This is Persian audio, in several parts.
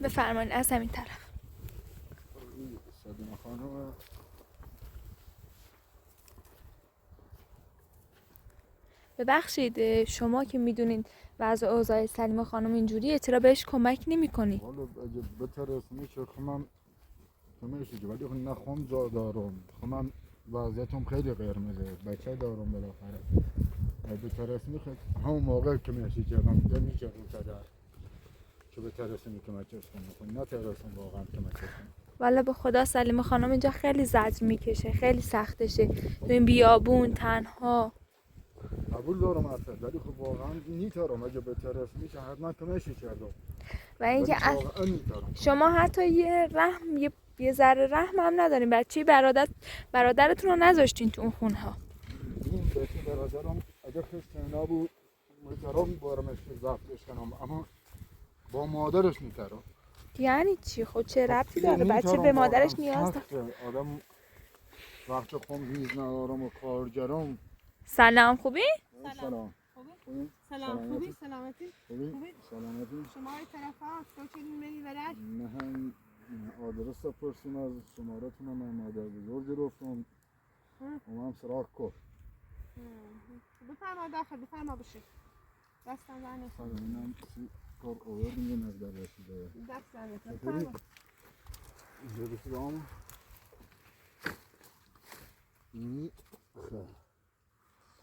بفرمایید از همین طرف. سلیمه خانم ببخشید شما که میدونید وضع اوضاع سلیمه خانم اینجوریه چرا بهش کمک نمی‌کنی؟ والا اگه بترسونی که خمم کمشی ولی خب نخوام جا دارم خمم وضعیتم خیلی قرمزه بچه دارم بالاخره بترسونی خیلی همون موقع کمشی کردم دیگه میشه رو تدر که بترسونی کمکش کنی نه ترسون واقعا کمکش کنی. والا به خدا سلیمه خانم اینجا خیلی زجر میکشه، خیلی سختشه تو این بیابون تنها. قبول دارم اصلا ولی خب واقعا نیتارم اگه بترسونی که حتما کمشی کردم و اینکه واقعا نیتارم. شما حتی یه رحم یه ذره رحم هم ندارین. بچه برادرتون رو نذاشتین تو اون خونه ها. این بچه برادرم اگه خسته نبود میترم بارمش که زفتش کنم اما با مادرش میترم. یعنی چی؟ خب چه ربطی داره؟ بچه به مادرش نیاز داره. آدم وقت خون هیز ندارم و کارگرم. سلام خوبی؟ سلام. خوبی؟ سلام خوبی؟ سلامتی؟ خوبی؟ سلامتی؟ شما ای طرف ها سوچنین منی برش؟ نه هم آدرس پرسیم از شمارتون من مادر بزرگ گرفتم هم سراغ کن. بفرما داخل بفرما بشید. دستم در نکنم. اینم کسی کار آوردیم یه نظر رسیده. دست در نکنم. چطوری؟ بفرما. اینجا بسید آمون.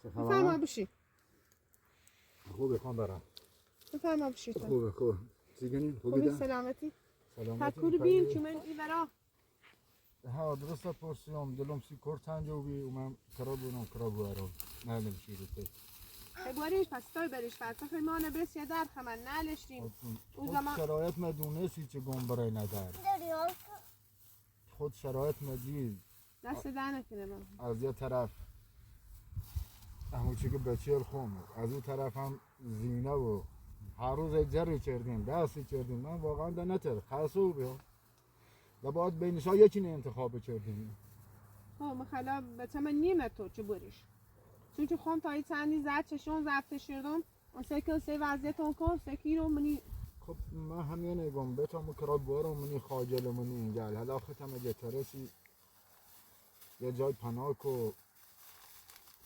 بفرما بشید. خوبه خان برم. بفرما بشید. خوبه. چیگنین؟ خوبی سلامتی؟ سلامتی. تکور بین که من ای برا. ها درست پرسیدم دلم سی کور تنجو بی و من کرا بورم نه نمیشه بگوریش پس تای بریش پس خیلی ما نبرس یه در خمن نالشتیم اون زمان شرایط مدونستی چه گم برای ندار خود شرایط مدید دست در نکنه من از یه طرف همون چی که بچه خون از اون طرف هم زینه و هر روز یک جری کردیم دستی کردیم من واقعا ده نتر خاصو بیام و باید بینشا یکی نه انتخاب کردیم مخلا بچه من نیمه تو چه بریش چون که خون تایی چندی زد چشون زفته شدم اون سکل سی وضعیت اون کن سکی رو منی خب من همین نگم بتام کرا بارم منی خاجل منی اینجا حالا ختم اگه ترسی یه جای پناه کو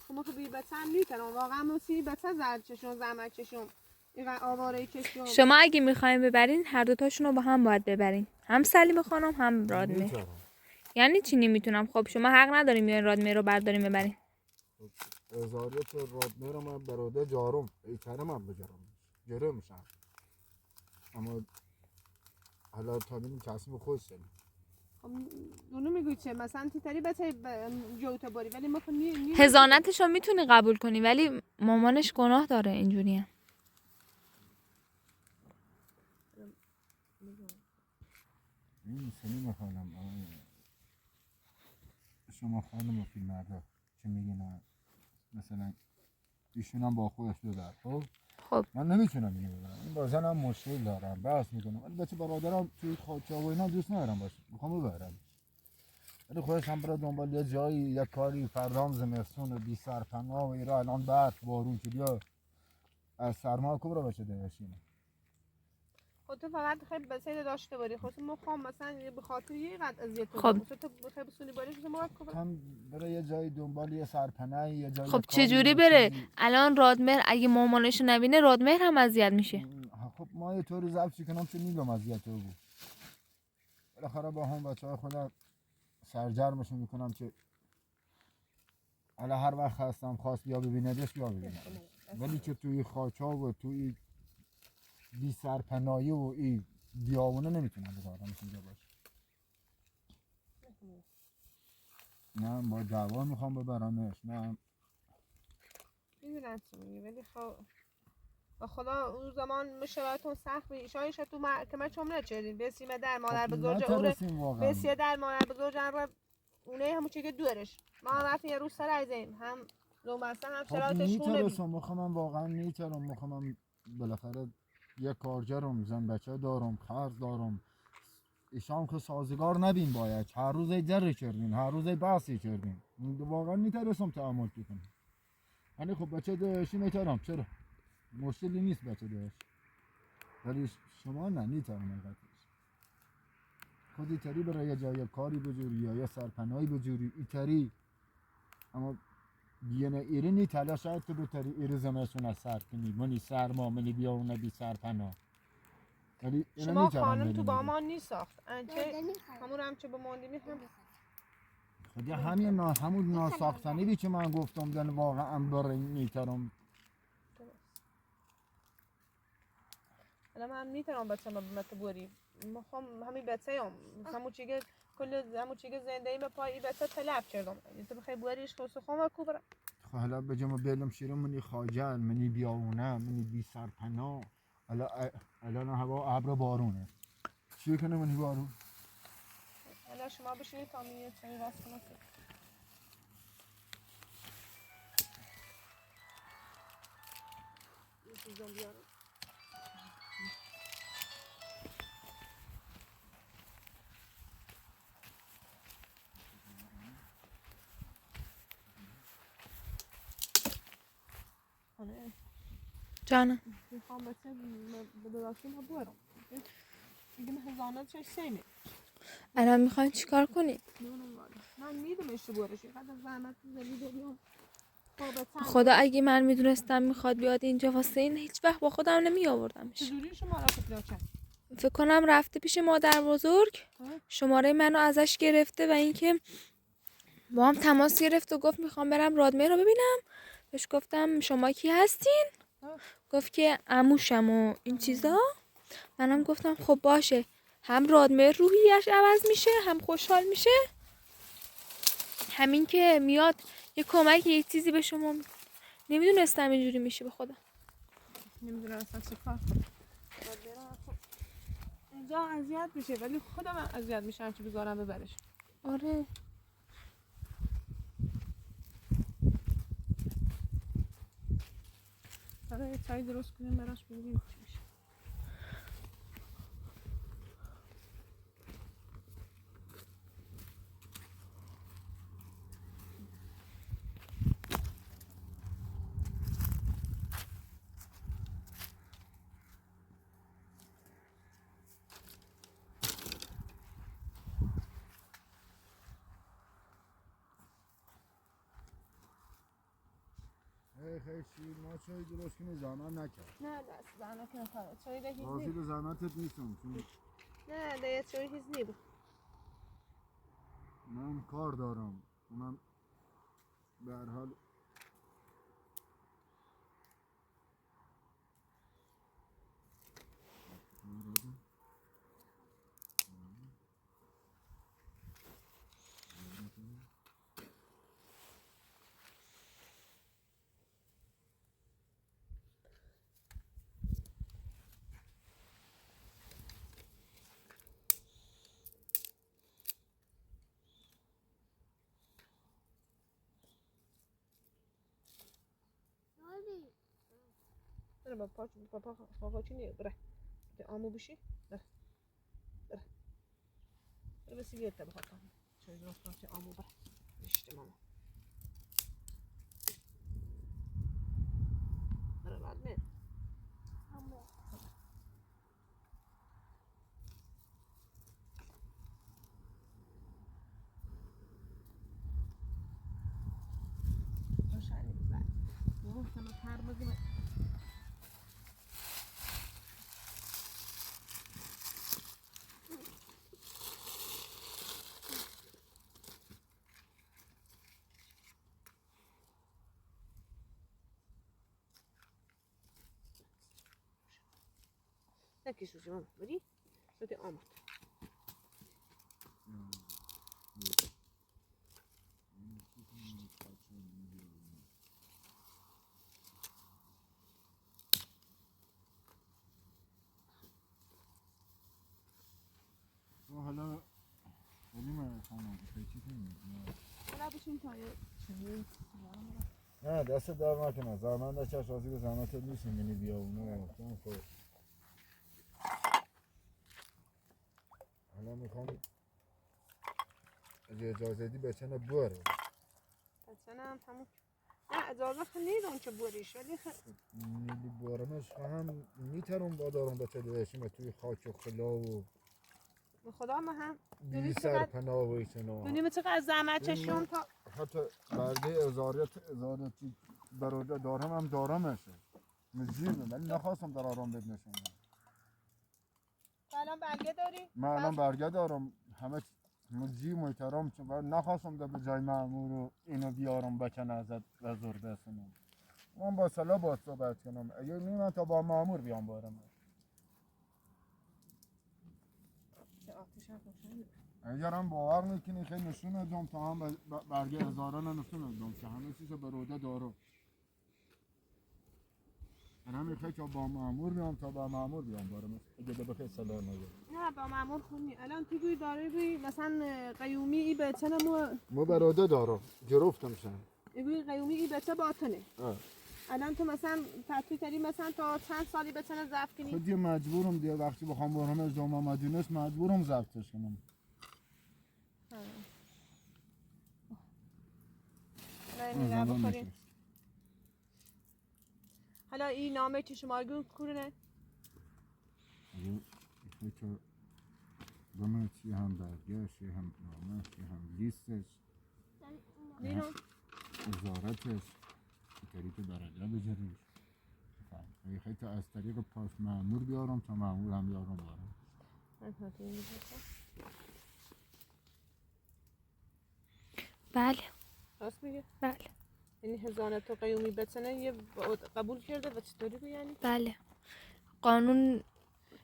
خب ما که بی بچه هم نیترم واقعا موسی بچه زد چشون زحمت چشون این آواره چشون شما اگه میخواین ببرین هر دوتاشون رو با هم باید ببرین، هم سلیمه خانم هم رادمهر. یعنی چی نمیتونم؟ خب شما حق ندارین بیاین رادمهر رو بردارین ببرین. ازاریت رادمهر من براده جارم ایتره من بجارم جره میشم اما حالا تا بینیم تصمیم خود سنیم خب اونو میگوی چه مثلا تی تری بچه جوتا باری ولی ما خب هزانتش رو میتونی قبول کنی ولی مامانش گناه داره اینجوری هم. این سلیم خانم شما خانم و فیلم مردا که میگن مثلا ایشون هم با خودش داره خب من نمیتونم اینو ببرم این با زنم مشکل دارم بحث میکنم ولی بچه برادرم توی خاچه و اینا دوست ندارم باشه میخوام ببرم ولی خودش هم برای دنبال یه جایی یه کاری فردام زمستون و بی سرپناه و ایران الان برف بارون که بیا از سرما کبرا بچه داشتیم خب تو فقط خیلی بسیار داشته باری خب ما خواهم مثلا به خاطر یه قد اذیت خب تو خیلی بسونی باری شما باید هم برای یه جایی دنبال یه سرپناه یه جایی خب چه جوری بره؟ الان رادمهر اگه مامانش نبینه رادمهر هم اذیت میشه. خب ما یه طوری ضبط کنم که میگم اذیت رو بود بالاخره با هم بچه‌های خودم سرجرمشون میکنم که حالا هر وقت هستم خواست بیا ببیندش بیا ببینه ولی که توی خاچا و توی بی سرپناهی و این بیابونه نمیتونم بذارم اینجا باشه نه با دعوا میخوام ببرمش نه میدونم چی میگی ولی خب با خدا اون زمان میشه براتون سخت بی شایش تو محکمه چون نچردین بسیمه در مادر بزرگ اوره بسیه در مادر بزرگ هم اونه همون چی که دورش ما هم رفتیم یه روز سر عیزیم هم لومسته هم شرایطش خونه بید من واقعا میترم میخوام بالاخره یه کارگرم زن بچه دارم خرج دارم ایشان که سازگار نبین باید هر روز جری کردین هر روز بحثی کردین واقعا میترسم تعامل کنم یعنی خب بچه داشتی میترم چرا مشکلی نیست بچه داشت ولی شما نه نیترم خودی تری برای یه جای کاری بجوری یا یه سرپناهی بجوری ایتری اما دیگه ایره نی تلاش شاید تو بتری ایره زمستون از سر کنی منی سرما منی بیا اون نبی سرپناه ولی اینا شما میتونم خانم تو بریم با ما نیساخت انچه همون هم چه بماندیمی هم خودی همون ناساختنی بی که من گفتم دن واقعا برای میترم الان من میتونم بچه ما بمت بوری میخوام همین بچه هم همون چیگه کل همون چیگه زندگی به پای این بچه تلف کردم تو بخوای بوریش خود خواهم کوبرم حالا بجام بیلم شیرم منی خاجل منی بیاونه منی بی سرپناه الان هوا ابر بارونه چی کنه منی بارون الان شما بشینید تا میاد چایی راست کنم این چیزا بیارم جانم میخوام بچه به داداشیم ها بورم دیگه من هزانت چش سیمه الان میخواین چیکار کنی؟ من میدونم اشتباهش اینقدر زحمت زدی بیام خدا اگه من میدونستم میخواد بیاد اینجا واسه این هیچ وقت با خودم نمی آوردمش. چجوری شما را پیدا کرد؟ فکر کنم رفته پیش مادر بزرگ شماره منو ازش گرفته و اینکه با هم تماس گرفت و گفت میخوام برم رادمه رو ببینم. بهش گفتم شما کی هستین؟ گفت که عموشم و این چیزا. منم گفتم خب باشه، هم رادمه روحیش عوض میشه هم خوشحال میشه، همین که میاد یه کمک یه چیزی به شما میکنه. نمیدونستم اینجوری میشه به خدا. نمیدونم اصلا چه کار کنم. اینجا اذیت میشه ولی خودم اذیت میشم که بذارم ببرش. آره یه چای درست کنیم براش ببینیم چی میشه. خیلی شیر ما چای درست کنی زحمت نکرد نه دست زحمت نکنه چای ده هیچ راضی نی به زحمتت نیستم چون نه ده چای هیچ نی بود من کار دارم اونم به هر حال بره با چی نیه بره ده آمو بشی بره بسی بیاد تا بخواد چای درست کنم که آمو بره بشته ماما بره بعد می روشنی بزن همه پرمازی من نکش روشی ماما بری صوت آمد حالا بریم خانم چی کنیم حالا بشین تا یه چایی نه دست در نکنه زحمت نکش راضی به زحمتت نیستیم یعنی بیا اونه خب حالا میخوام اگه اجازه دی بچنه بره بچنه هم همون نه اجازه خیلی نیدون که بوریش ولی نیلی بارمش هم میترم با دارم بچه دوشیم توی خاک و خلا و به خدا ما هم بی سرپناه و ایتنا دونیم چقدر زحمت چشم تا حتی برده ازاریتی برده دارم هم دارمشه مجیبه ولی نخواستم در آرام بد نشم. الان برگه داری؟ من الان برگه دارم همه مجیب محترم چون ولی نخواستم در به جای مأمور رو اینو بیارم بکنه ازت و زور بسنم. من با صلاح با صحبت کنم اگه نیمه تا با مأمور بیام بارم. اگرم باور میکنی که نشون ادام تا هم برگه هزاران نشون ادام که همه چیز به روده دارو. من همین خیلی که با مأمور بیام تا با مأمور بیام بارم. اگه ده بخیر صلاح نگه. نه با مأمور خونی. الان تو گوی داره بی مثلا قیومی ای بچه مو به روده دارو. گرفتم شن. گوی قیومی ای بچه باطنه. الان تو مثلا فتوی تری مثلا تا چند سالی بچه ضبط کنی؟ خود مجبورم دیگه وقتی بخوام برم از جامعه مدینه مجبورم ضبطش کنم. نه بخوریم. حالا این نامه که شما گون کورنه؟ که بمه چی هم برگشت هم نامه چی هم لیستش اینو؟ ازارتش طریق درجه بجریش خیلی تا از طریق پاس مأمور بیارم تا مأمور هم بیارم بارم. بله راست میگه؟ بله یعنی هزانت و قیومی بتنه یه قبول کرده و چطوری رو یعنی؟ بله قانون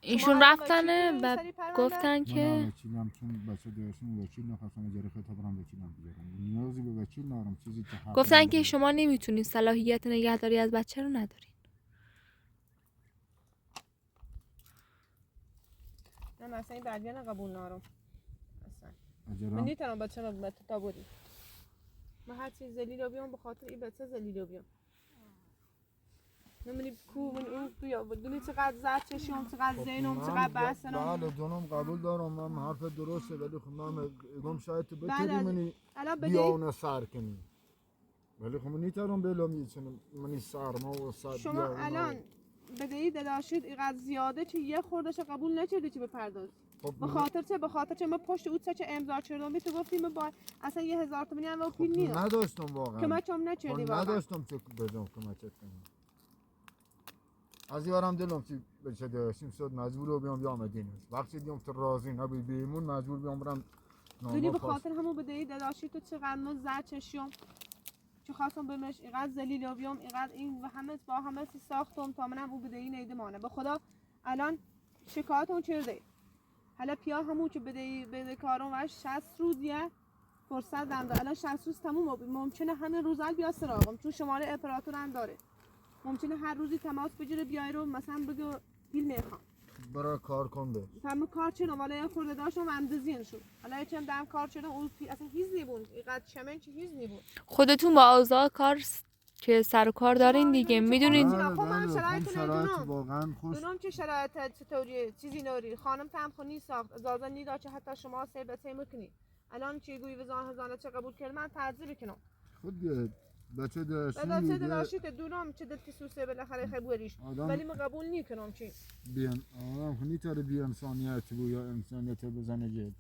ایشون رفتنه و گفتن که من وکیلم چون بچه داشتم وکیل نخواستم اجاره خطاب برم وکیلم بیارم نیازی به وکیل ندارم چیزی که حق گفتن که شما نمیتونین صلاحیت نگهداری از بچه رو ندارین. نه مثلا این برگه نه قبول نارم اصلا من اجاره نیترم بچه رو بچه تا بودی من هر چیز زلیل رو بیام بخاطر این بچه زلیل رو بیام نمیدونی کو من اون بیا بدونی چقدر زد چشم چقدر زینم چقدر بحثنم. بله دونم قبول دارم من حرف درسته ولی خب من گم شاید تو بتونی منی الان بیا اونو سر کنی ولی خب من نیترم بلومی چون منی سرما و سر شما الان بدهی داشتید اینقدر زیاده که یه خوردش قبول نکردی که بپرداز به خاطر چه ما پشت اوت چه امضا کردم تو گفتیم با اصلا 1000 تومانی هم وکیل نیست نداشتم واقعا کمک هم نکردی واقعا نداشتم چه بجام کمک کنم از یارم دلم چی بچه داشتیم شد مجبور بیام مدینه وقتی دیدم تو راضی نبودی بیمون مجبور بیام برم دونی به خاطر همون بدهی داشتی تو چقدر ما زد چشم چه خواستم بهش اینقدر ذلیل بیام اینقدر این و همه با همه ساختم تا منم او بدهی نیده مانه به خدا الان شکایتون چرده حالا پیا همون که بده کارم وش 60 روزیه فرصت دم داره الان 60 روز تموم ممکنه همه روزال بیا سراغم چون شماره اپراتور هم داره ممکنه هر روزی تماس بگیره بیای رو مثلا بگو بیل میخوام برای کار کنده فهم کار چه والا یه خورده داشتم اندازین شد حالا چم دم کار شدم اون اصلا هیچ نیبود اینقدر چمن چه هیچ نیبود خودتون با اوضاع کار که سر و کار دارین دیگه میدونین. خب من شرایط واقعا خوش دونم که شرایط چطوریه چیزی نوری خانم تام خونی ساخت اجازه نیدا چه حتی شما سه به سه میکنی الان چی گویی وزان هزانه چه قبول کرد من تعذیب کنم خود بچه داشتی دونم چه دلتی سوسه بالاخره خبریش ولی من قبول نمیکنم چی بیان خونی تا بی انسانیت بود یا انسانیت بزنه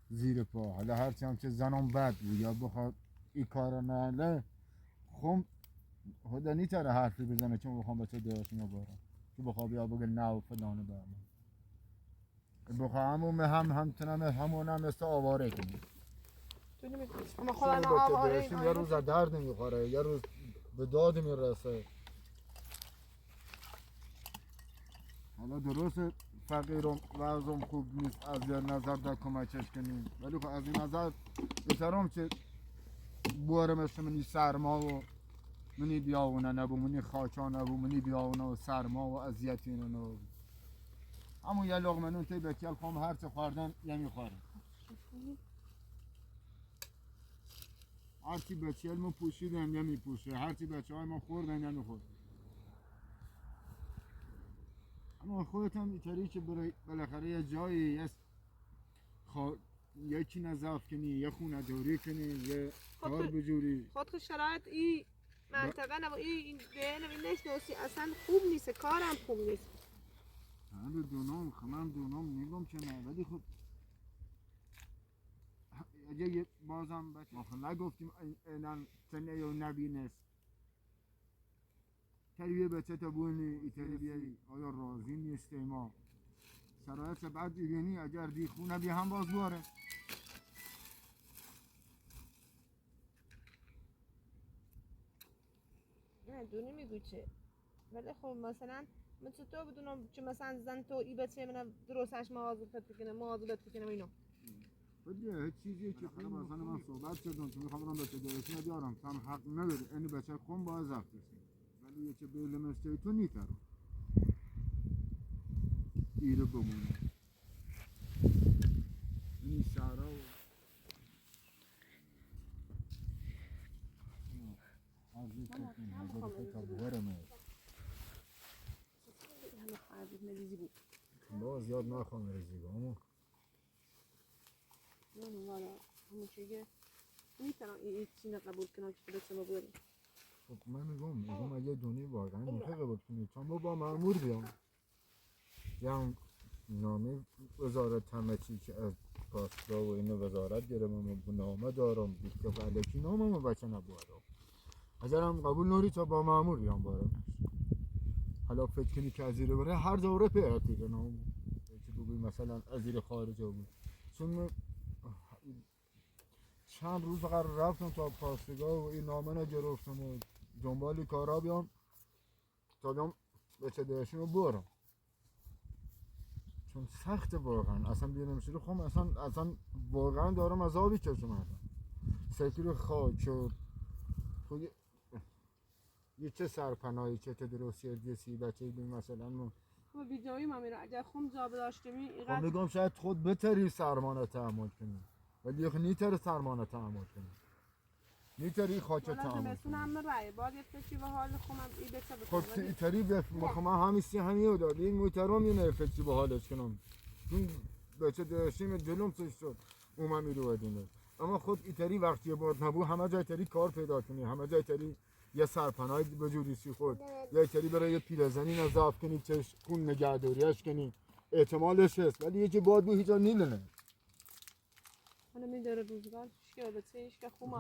زیر پا حالا هرچی هم که زنم بد بود یا بخواد این کار نه خب خدا نیتاره حرفی بزنه چون بخوام بچه داشتیم بارم که بخواب یا بگه نه و فلانه برمون بخوام همون هم مثل آواره کنیم اما خدا ما آواره یه روز درد نمیخوره یه روز به داد میرسه حالا درست فقیرم وضعم خوب نیست از یه نظر در کمکش کنیم ولی خب از این نظر بسرم که بواره مثل منی سرما و منی بیاونه نبو منی خاچا نبو منی بیاونه و سرما و اذیتی نبو همون یه لغمه نون تی بکیل خواهم هرچه خوردن یمی خواره هرچی بچه ما پوشیدن یمی پوشه هرچی بچه های ما خوردن یمی خورد اما خودت هم اینطوری که بالاخره یه جایی یکی نظاف کنی یه خونه دوری کنی یه کار بجوری خود شرایط این منطقه نبا این ده نشناسی اصلا خوب نیست کارم خوب نیست همه دونم خمم دونم نگم که نه ولی خب اگه بازم بچه نگفتیم اینان سنه یا نبینست تربیه بچه تا بونی ای تربیه آیا راضی نیسته ما شرایط بعد ببینی اگر دی خونه بی هم باز باره نه دونی میگو چه ولی خب مثلا مثل تو بدونم چه مثلا زن تو ای بچه من درستش مواظبت بکنه و اینو بده هیچ چیزی که خیلی مثلا من صحبت کردم که میخوام برم بچه درستی بیارم تام حق نداره اینو بچه خون باز رفته ولی یه چه بیل مسته تو نیتر ایره بمونه این سارا باز یاد نخوام رزیگا اما نه والا همون چیه میتونم این چیزی قبول کنم که بچه ما بیاریم خب من میگم اگه دونی واقعا میخوای قبول کنی چون با مأمور بیام یا نامه وزارت همه چی که از پاسدار و اینو وزارت گرم و نامه دارم بیشتر فعلکی نامه ما بچه نبوارم اگرم قبول نوری تا با مأمور بیام بارم حالا فکر کنی که از زیر بره هر دوره پیاتی کنم که بگوی مثلا از زیر خارجه بود چون چند روز فقط رفتم تا پاسگاه و این نامه نگرفتم و دنبالی کارا بیام تا بیام بچه داشتیم رو برم چون سخت واقعا اصلا بیانم شده خب اصلا واقعا دارم عذابی کشم اصلا سکر خاک و یه چه سرپناهی چه درستی دیسی بچه بیم مثلا ما خب بیجایی ما میره اگر خم جا بداشتمی خب میگم شاید خود بتری سرمانه تحمل کنی ولی یخ نیتر سرمانه تحمل کنی نیتری خاک تحمل کنی هم رای باید یه فکری به حال خودم ای بچه خب ایتری بخوام همیسی همیو داد این محترم اینه فکری به حالش کنم چون بچه داشتیم دلم توش شد اومم میرو ادینه اما خود ایتری وقتی باید نبود همه جای تری کار پیدا کنی همه جای تری یه سرپناهی به جوریسی خود یا ایتری برای یه پیرزنی نظاف کنی چش خون نگهداریش کنی احتمالش هست ولی یکی باید بود هیچا نیلنه حالا میداره روزگار که بچه‌اش که خوب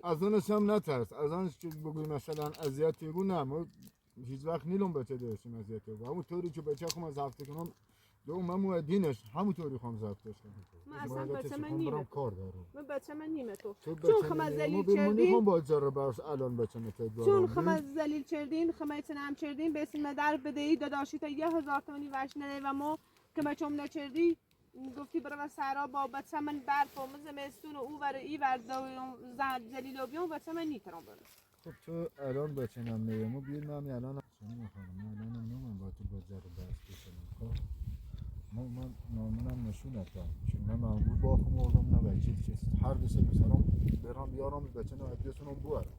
از اونش هم نترس از اونش که بگوی مثلا اذیتی رو نه ما هیچ وقت نیلم بچه داشتیم اذیتی رو همون طوری که بچه خواهم از هفته کنم دو من دینش همون طوری خواهم زفتش کنم من اصلا بچه من نیمه کار دارم من بچه من نیمه تو چون خمه زلیل چردین با جربه الان بچه نتید چون خمه زلیل چردین خمه تنم چردین بسیم در بدهی داداشی تا 1000 تومانی وش نده و ما که بچه هم نچردی گفتی برای سرا با بچه من برف و زمستون و او ور ای ور زلیل و بیام بچه من نیترم برم خب تو الان بچه نم نیمو بیر من الان چون میخوام من الان نمیم با تو با جربه بسیم خب من نامونم نشون ندم چون من معمول با خم آدم نه بچه چیست هر دسته بسرم برام بیارم بچه نه ادیسونم بوارم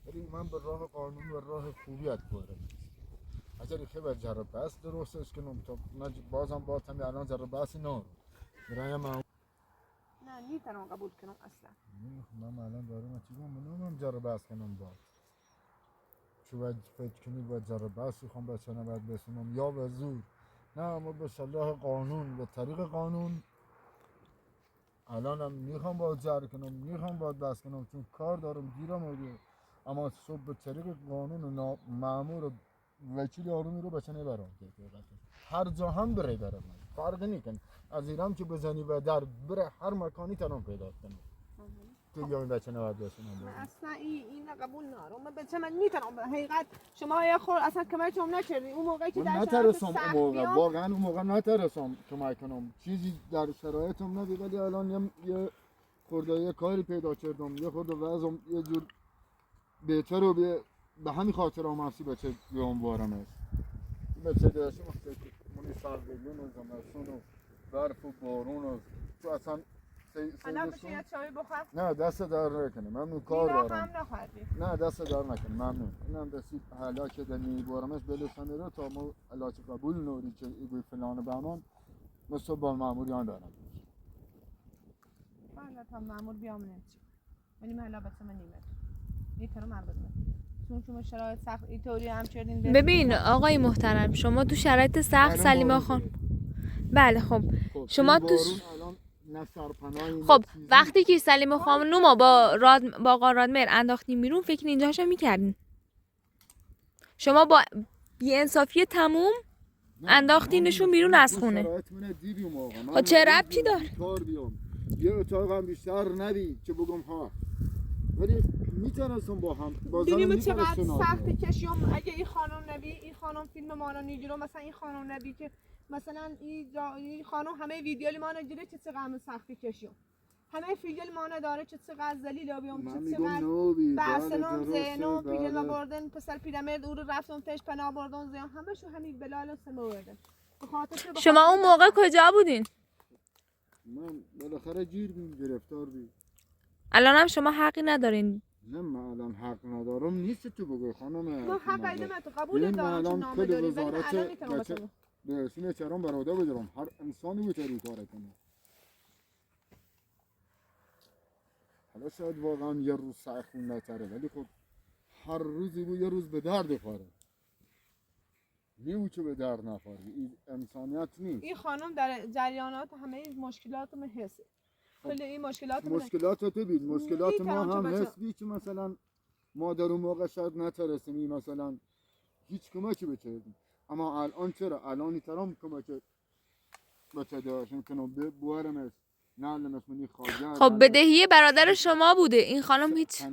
ولی من به راه قانون و راه خوبیت بوارم اگر خیلی جربه است درستش کنم تا بازم با تمی الان جربه است نه برایم نه نیترم قبول کنم اصلا من الان دارم چیزم منم جربه است کنم با چون فکر کنی با جربه است خوام بچه نه باید بسونم یا به زور نه ما به صلاح قانون به طریق قانون الانم میخوام با جر کنم میخوام با بس کنم چون کار دارم گیرم آگه اما صبح به طریق قانون و مأمور وکیل آرومی رو بچه نبرم هر جا هم بره برم فرق نیکن از ایران که بزنی و در بره هر مکانی تنم پیدا کنم تو یا این بچه نباید بسونم اصلا این قبول ندارم من بچه من میتونم به حقیقت شما یه خور اصلا کمک هم نکردی اون موقعی که در شرایط سخت بیام واقعا اون موقع نترسم کمک کنم چیزی در شرایطم نبود ولی الان یه خورده کاری پیدا کردم یه خورده وضعم یه جور بهتر و به همین خاطر هم هستی بچه بیام بارم است بچه داشتیم منی سرگلون و زمستون و برف و بارون و تو اصلا الان بشه یه چایی بخور نه دست در نکنه ممنون کار دارم هم نخوردی نه دست در نکنه ممنون اینم دستی حالا که دمی بارمش بلوسنه رو تا ما علاج قبول نوری که ایگوی فلان بهمان مثل با ماموریان دارم حالا تا مامور بیام نمیشه ولی من حالا بچه من نیترم من بدونم چون شما شرایط سخت اینطوری هم چردین ببین آقای محترم شما تو شرایط سخت سلیما خان بله خب شما تو نه سرپناهی خب وقتی که سلیم خانوم با آقا رادمر انداختین بیرون فکر اینجاشو میکردین شما با بی‌انصافی تموم انداختینشون بیرون از خونه. خب چه ربطی داره؟ یه اتاق هم بیشتر ندی که بگم ها، ولی میتونستم با هم ببینیم چقدر سخت کشیم. اگه این خانم نبی، این خانم فیلم ما رو نگیره، مثلا این خانم نبی که مثلا این خانم همه ویدیولی ما رو نگیره، چقدر سختی کشیم. همه فیلم ما رو داره، چقدر ذلیل بیام، چقدر بحثنام زینو پیرلا بردن، پسر پیرمرد او رو رفتم تش پناه بردن زین، همه شو همین بلال و سمورده. شما اون موقع کجا بودین؟ من بالاخره گیر بیم، گرفتار بیم. الان هم شما حقی ندارین. نه من الان حق ندارم نیست تو بگوی خانم. ما حق ایدم تو قبول دارم چون نامه داری، ولی الان میتونم به اسم چرام براده بذارم. هر انسانی میتونه کار کنه. حالا شاید واقعا یه روز سخت نتره، ولی خب هر روزی بود یه روز به درد خوره. نیو که به درد نخوره، این انسانیت نیست. این خانم در جریانات همه مشکلات من حسه. کل این مشکلات تو ببین، مشکلات ما هم هستی که مثلا ما در اون موقع شاید نترسیم مثلا هیچ کمکی بکردیم، اما الان چرا؟ الان ایترام کمک بچه کنم بوارم است نعلم است منی خواهد. خب بدهی برادر شما بوده این خانم هیچ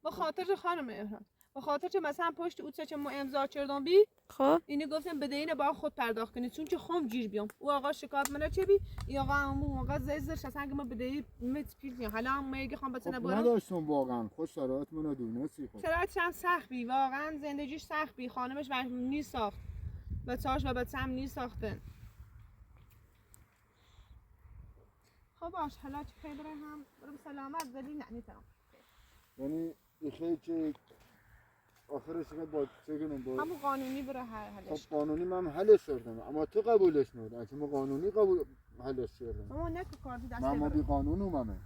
به خاطر خانم ایران، به خاطر که مثلا پشت اوت چه ما امضا کردم بی خب اینی گفتم بدهی با خود پرداخت کنید چون که خم گیر بیام. او آقا شکایت منه چه بی ای آقا همون موقع زیزش اصلا که ما بدهی مت پیل حالا هم میگه خام بتونه برام نداشتم واقعا خوش شرایط منو دونستی. خب شرایط هم سخت بی، واقعا زندگیش سخت بی، خانمش نی ساخت بچه‌اش و بچه‌م نی ساختن. خب باش حالا چه خیلی هم برو سلامت زدی نه نیتم یعنی خیلی که آخرش با چه کنم با همون قانونی بره حلش. خب قانونی من حلش کردم اما تو قبولش نکردی. اگه ما قانونی قبول حلش کردم ما نه که کار دست من بی قانون اومدم.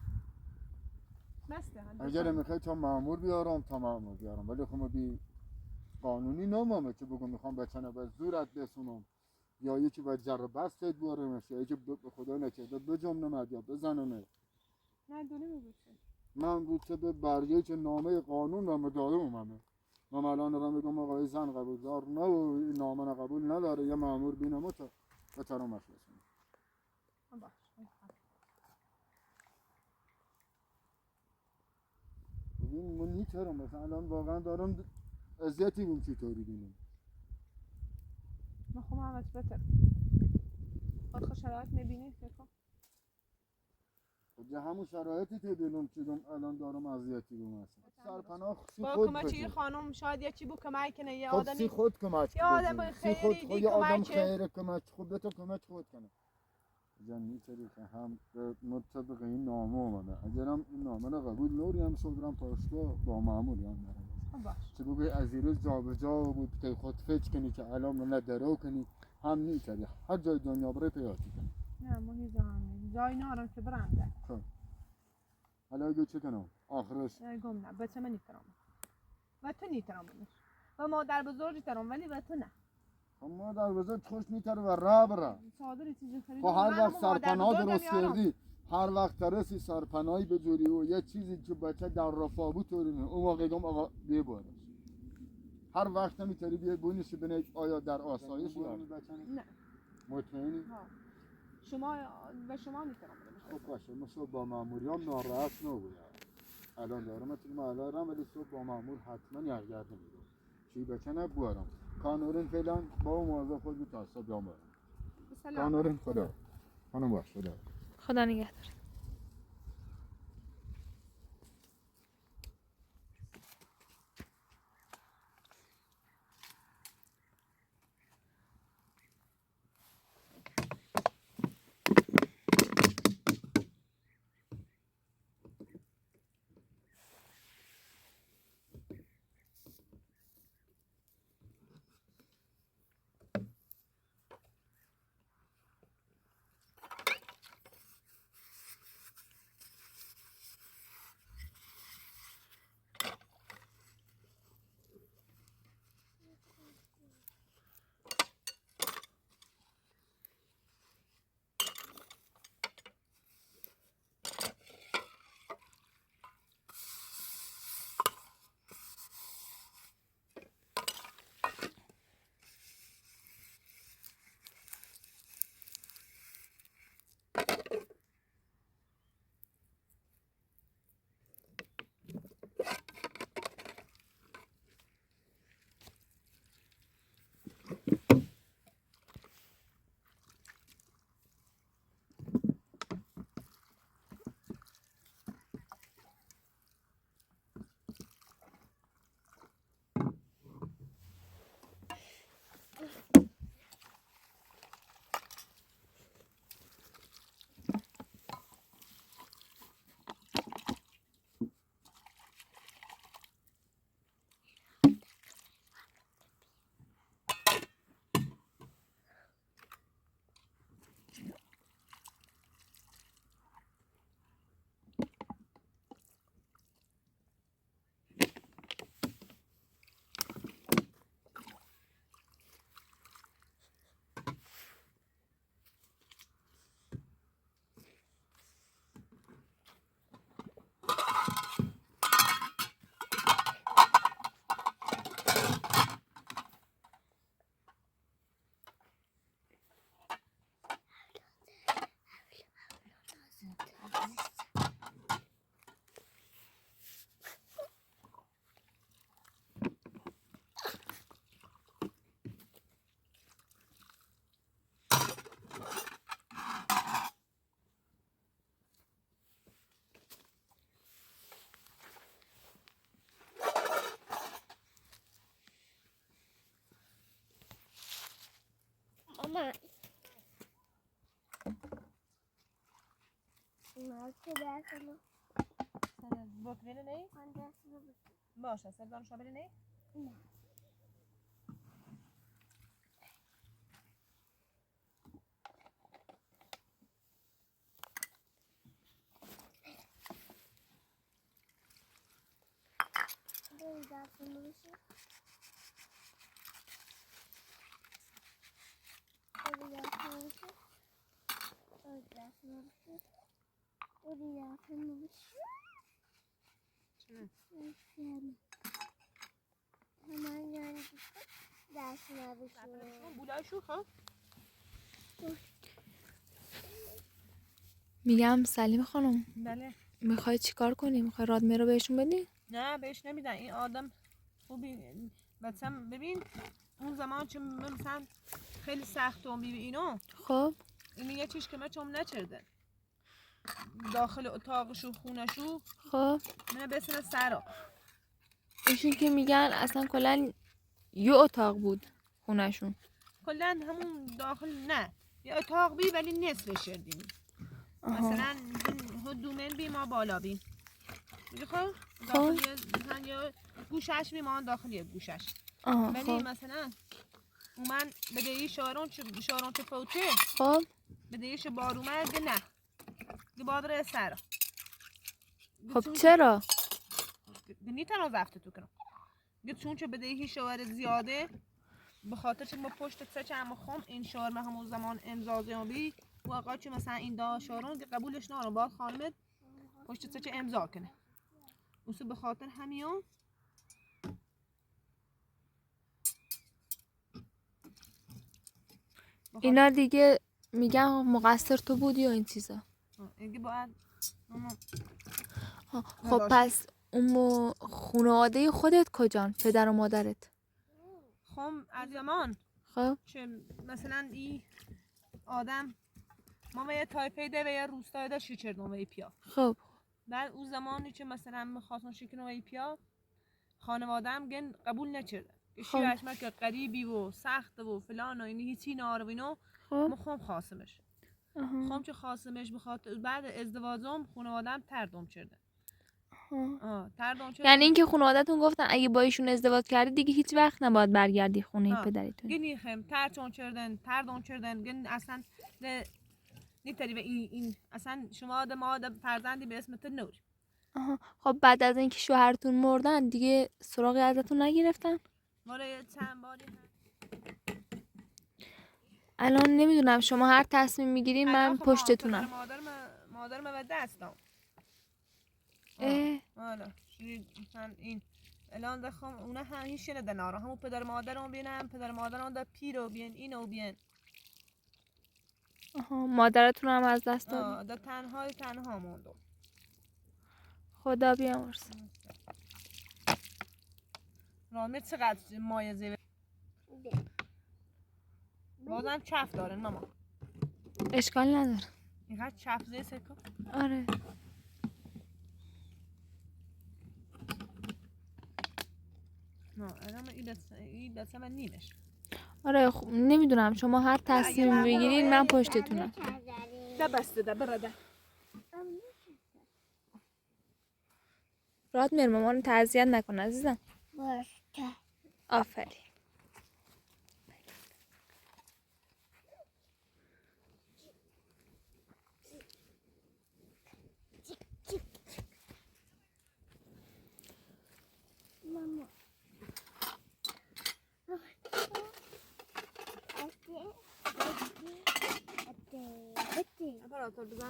بسته اگر میخوای تا مأمور بیارم تا مأمور بیارم، ولی خب بی قانونی نمامه که بگم میخوام بچنه به زورت بسونم یا یکی باید جر بستت بیارمش یا یکی به خدا نکرده بجم نمد یا بزنونه. نه دونه میگوشه من بود که به برگه که نامه قانون رو داده اومده. من الان دارم میگم آقای زن قبول دار نه و این نامه رو قبول نداره یا مأمور بینم تا بترمش بسونم. باش ببین من نیترم مثلا الان واقعا دارم اذیتی بون چطوری بینم. ما خب هم از بتر خود شرایط میبینی فکر خب همون شرایطی که دلم چیدم الان دارم اذیتی بون هستم. سرپناه با کمک یه خانم شاید یه چی بو کمک کنه یه آدمی سی خود کمک یه آدم خیلی دی کمک خیر کمک خود به تو کمک خود کنه. جنی چری که هم مطابق این نامه اومده. اگرم این نامه رو قبول نوری هم صبرم پاسگاه با مأموری هم برم. باش. چه بگوی از این روز جابجا بود که خود فکر کنی که الان من درو کنی هم نیچری هر جای دنیا بره پیاتی کنی. نه مونی جای نارم که برم خب حالا اگه چه کنم آخرش گم نه بچه من نیترم و تو نیترم و مادر بزرگی ترم ولی و تو نه. خب مادر بزرگ خوش نیتر و را بره. صادری چیزی خریدم. خب هر وقت سرپناه درست کردی هر وقت ترسی سرپناهی بجوری و یه چیزی که بچه در رفاه بود طوری اون موقع گم آقا بیبارش هر وقت نمیتاری بیای بونیش بینه آیا در آسایش یا نه مطمئنی؟ شما و شما میتونم خب باشه ما صبح با ماموریام ناراحت نبود الان دارم اتونیم الان ولی صبح با مامور حتما یرگرد میدم چی بچه نبوارم کانورین فعلا با موضوع خود بود تا صبح بیام برم کانورین خدا خانم باش خدا نگهدار. ماما ما كده كده بکنه نه؟ خانده باشه سردان شو نه؟ نه بولای شو خب؟ میگم سلیم خانم بله میخوای چیکار کنی؟ میخوای رادمه رو بهشون بدی؟ نه بهش نمیدن این آدم خوبی مثلا ببین اون زمان چه مثلا خیلی سخت و میبی اینو خب این یه چیش که من چون نچرده داخل اتاقشو خونشو خب منه بسنه سرا ایشون که میگن اصلا کلا یه اتاق بود خونشون. کلا همون داخل نه یه اتاق بی ولی نصف شدیم آها. مثلا دومن بی ما بالا بی میگه خب داخل یه مثلا یه گوشش میمان داخل یه گوشش آها ولی خب مثلا من بدهی شارون چه فوته خب بدهیش بار اومد نه دی بادر سر خب چرا؟ نیتن زفته تو کنم گفت چون چه بدهی شوهر زیاده به خاطر چه ما پشت سه چم خم این شوهر ما همون زمان امضا بی و آقا چه مثلا این دا شارون که قبولش نارو باید خانمت پشت سه چه امضا کنه اوسو به خاطر همیون اینا دیگه میگن مقصر تو بودی یا این چیزا. اینگه باید خب پس اون خانواده خودت کجان؟ پدر و مادرت؟ خب از زمان خب چه مثلا این آدم ما یه تایپه ده و یه روستای ده شیچردون و پیا خب بعد اون زمانی که مثلا میخواستن شکل و پیا خانواده هم گن قبول نکرده خب. شیوهش که قریبی و سخت و فلان و اینی هیچی ناره و اینو خب مخوام خواستمش آها. خواهم که خواستمش بخاطر بعد ازدواجم خانوادم تردم کرده تردم کرده یعنی اینکه خانواده‌تون گفتن اگه با ایشون ازدواج کردی دیگه هیچ وقت نباید برگردی خونه پدریتون. گنی خم تردم کردن گن اصلا نیتری و این اصلا شما آدم فرزندی به اسم نوری آها. خب بعد از اینکه شوهرتون مردن دیگه سراغی ازتون نگرفتن؟ ماره چند باری الان نمیدونم شما هر تصمیم میگیرین من پشتتونم. مادر ما به دستم حالا مثلا این الان دخم اونه هم هیچ نده نارا همون پدر مادرم بینم پدر مادرم ده پیرو بین اینو بین آها مادرتون هم از دست دادی؟ ده تنها موندم خدا بیامرز. رامیر چقدر مایه زیوه بازم چف دارن ماما اشکال نداره. اینقدر چف زیه سکا آره نه الان این دسته من نیمش آره نمیدونم شما هر تصمیم بگیرین من پشتتونم. ده بسته ده برده رادمیر مامان تعذیت نکن عزیزم. باشه آفرین. ماما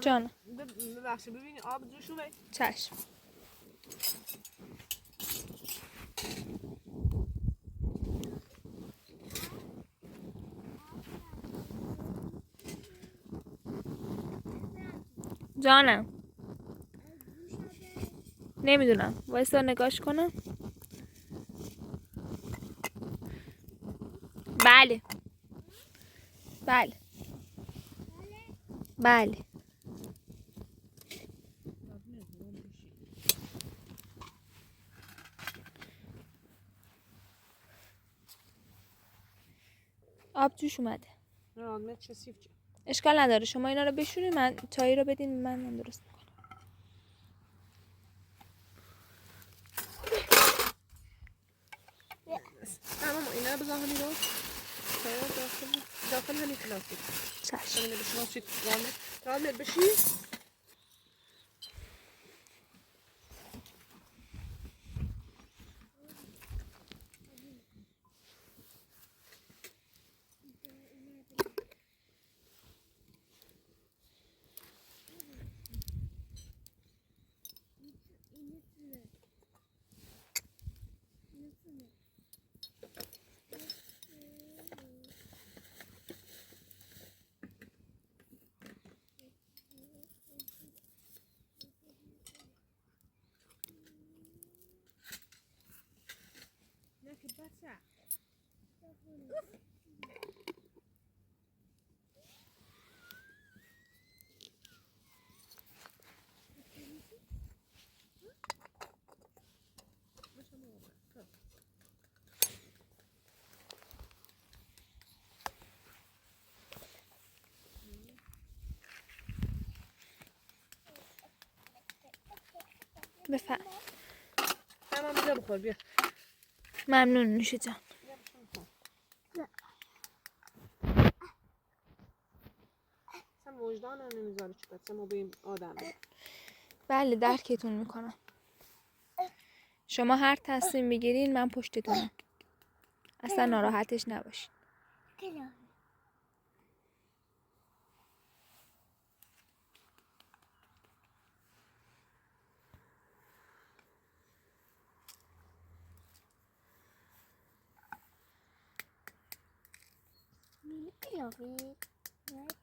جان ببخشی ببینی آب جوشو بی چشم. جانم نمیدونم وایسا نگاش کنم. بله بله بله آب جوش اومده. رادمت چه سیف چه. اشکال نداره، شما اینا رو بشورین، من چای رو بدین من درست میکنم. تمام اینا رو بذار همین رو داخل همین پلاستیک. چشم. همین به شما چی رادمت بشی. نه که بچه. بفرم. تمام بیا بخور بیا. ممنون نوش جان. اصلا وجدانم نمیذاره چیکار کنم ما به این آدم. بله درکتون میکنم. شما هر تصمیم بگیرین من پشتتونم. اصلا ناراحتش نباشین. کلا کلافه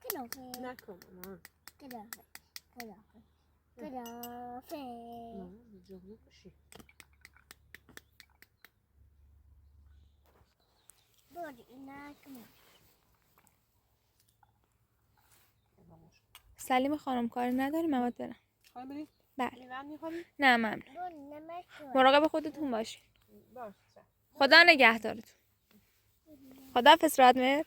کلافه نکن نه. کلافه کلافه کلافه نه جمله باشی. باری اینا کنم سلیم خانم کاری نداری من باید برم. خواهی بری؟ بله. میوند میخوری؟ نه ممنون. باری نمک مراقب خودتون باشین. باش. خدا نگهدارتون. خداحافظ رادمر.